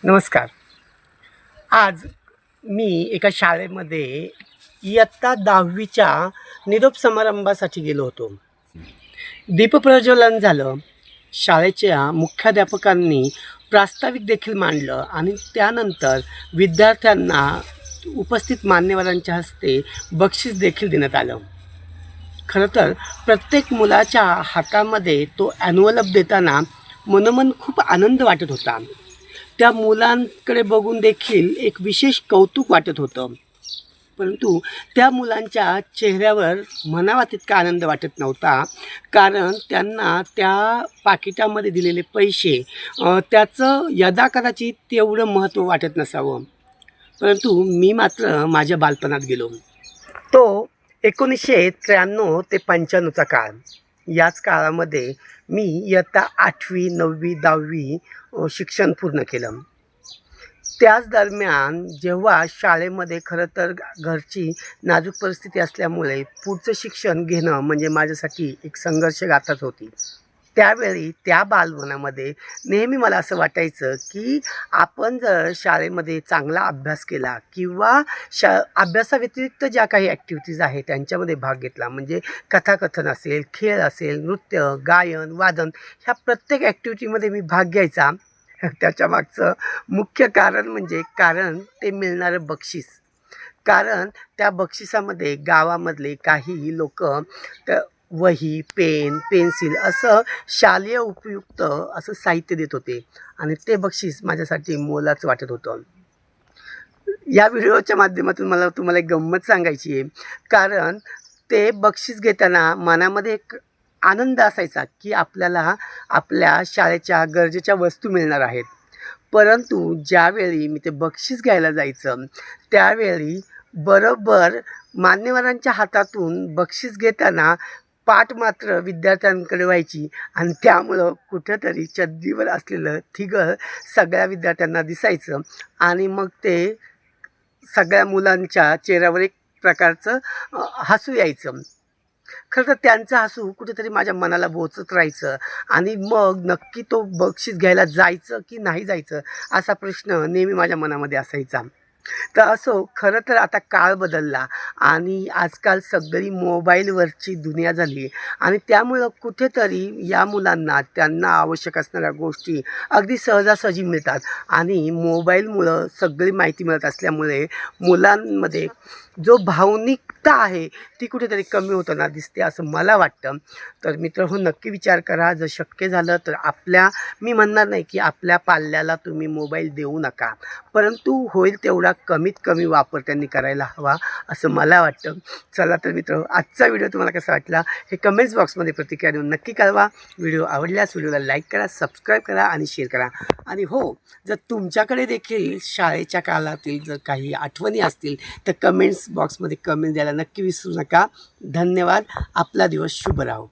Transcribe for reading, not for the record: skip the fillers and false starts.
नमस्कार. आज मी एका शाळेमध्ये इयत्ता 10वीच्या निरोप समारंभासाठी गेलो होतो. दीपप्रज्वलन झालं. शाळेच्या मुख्याध्यापकांनी प्रास्ताविक देखील मांडलं आणि त्यानंतर विद्यार्थ्यांना उपस्थित मान्यवरांच्या हस्ते बक्षीस देखील देण्यात आलं. खरं तर प्रत्येक मुलाच्या हातामध्ये तो ॲन्व्हलप देताना मनोमन खूप आनंद वाटत होता. त्या मुलांकडे बघून देखील एक विशेष कौतुक वाटत होतं. परंतु त्या मुलांच्या चेहऱ्यावर म्हणावा तितका आनंद वाटत नव्हता, कारण त्यांना त्या पाकिटामध्ये दिलेले पैसे त्याचं यदा कदाचित तेवढं महत्त्व वाटत नसावं. परंतु मी मात्र माझ्या बालपणात गेलो. तो 1993 ते 95चा काळ. याच काळामध्ये मी इयत्ता 8वी 9वी 10वी शिक्षण पूर्ण केलं. त्याच दरम्यान जेव्हा शाळेमध्ये खरं तर घरची नाजूक परिस्थिती असल्यामुळे पुढचं शिक्षण घेणं म्हणजे माझ्यासाठी एक संघर्षगाथाच होती. त्यावेळी त्या बालपणामध्ये नेहमी मला असं वाटायचं की आपण जर शाळेमध्ये चांगला अभ्यास केला किंवा अभ्यासाव्यतिरिक्त ज्या काही ॲक्टिव्हिटीज आहेत त्यांच्यामध्ये भाग घेतला, म्हणजे कथाकथन असेल, खेळ असेल, नृत्य, गायन, वादन, ह्या प्रत्येक ॲक्टिव्हिटीमध्ये मी भाग घ्यायचा. त्याच्या मागचं मुख्य कारण म्हणजे ते मिळणारं बक्षीस. कारण त्या बक्षिसामध्ये गावामधले काही लोक वही, पेन, पेन्सिल असं शालेय उपयुक्त असं साहित्य देत होते आणि ते बक्षीस माझ्यासाठी मोलाचं वाटत होतं. या व्हिडिओच्या माध्यमातून मला तुम्हाला एक गंमत सांगायची आहे. कारण ते बक्षीस घेताना मनामध्ये एक आनंद असायचा की आपल्याला आपल्या शाळेच्या गरजेच्या वस्तू मिळणार आहेत. परंतु ज्यावेळी मी ते बक्षीस घ्यायला जायचं त्यावेळी बरोबर मान्यवरांच्या हातातून बक्षीस घेताना पाठ मात्र विद्यार्थ्यांकडे व्हायची आणि त्यामुळं कुठंतरी चड्डीवर असलेलं थिगं सगळ्या विद्यार्थ्यांना दिसायचं आणि मग ते सगळ्या मुलांच्या चेहऱ्यावर एक प्रकारचं हसू यायचं. खरं तर त्यांचं हसू कुठेतरी माझ्या मनाला बोचत राहायचं आणि मग नक्की तो बक्षीस घ्यायला जायचं की नाही जायचं असा प्रश्न नेहमी माझ्या मनामध्ये असायचा. तर असो, खरं तर आता काळ बदलला आणि आजकाल सगळी मोबाईलवरची दुनिया झाली आणि त्यामुळं कुठेतरी या मुलांना त्यांना आवश्यक असणाऱ्या गोष्टी अगदी सहजासहजी मिळतात आणि मोबाईलमुळं सगळी माहिती मिळत असल्यामुळे मुलांमध्ये जो भावनिकता आहे ती कुठेतरी कमी होताना दिसते असं मला वाटतं. तर मित्रहो, नक्की विचार करा. जर शक्य झालं तर मी म्हणणार नाही की आपल्या पाल्याला तुम्ही मोबाईल देऊ नका, परंतु होईल तेवढा कमीत कमी वापर त्यांनी करायला हवा असं मला वाटतं. चला तर मित्र, आजचा व्हिडिओ तुम्हाला कसा वाटला हे कमेंट्स बॉक्समध्ये प्रतिक्रिया देऊन नक्की कळवा. व्हिडिओ आवडल्यास व्हिडिओला लाईक करा, सबस्क्राईब करा आणि शेअर करा. आणि हो, जर तुमच्याकडे देखील शाळेच्या काळातील जर काही आठवणी असतील तर कमेंट्स बॉक्समध्ये कमेंट द्यायला नक्की विसरू नका. धन्यवाद. आपला दिवस शुभ राहो.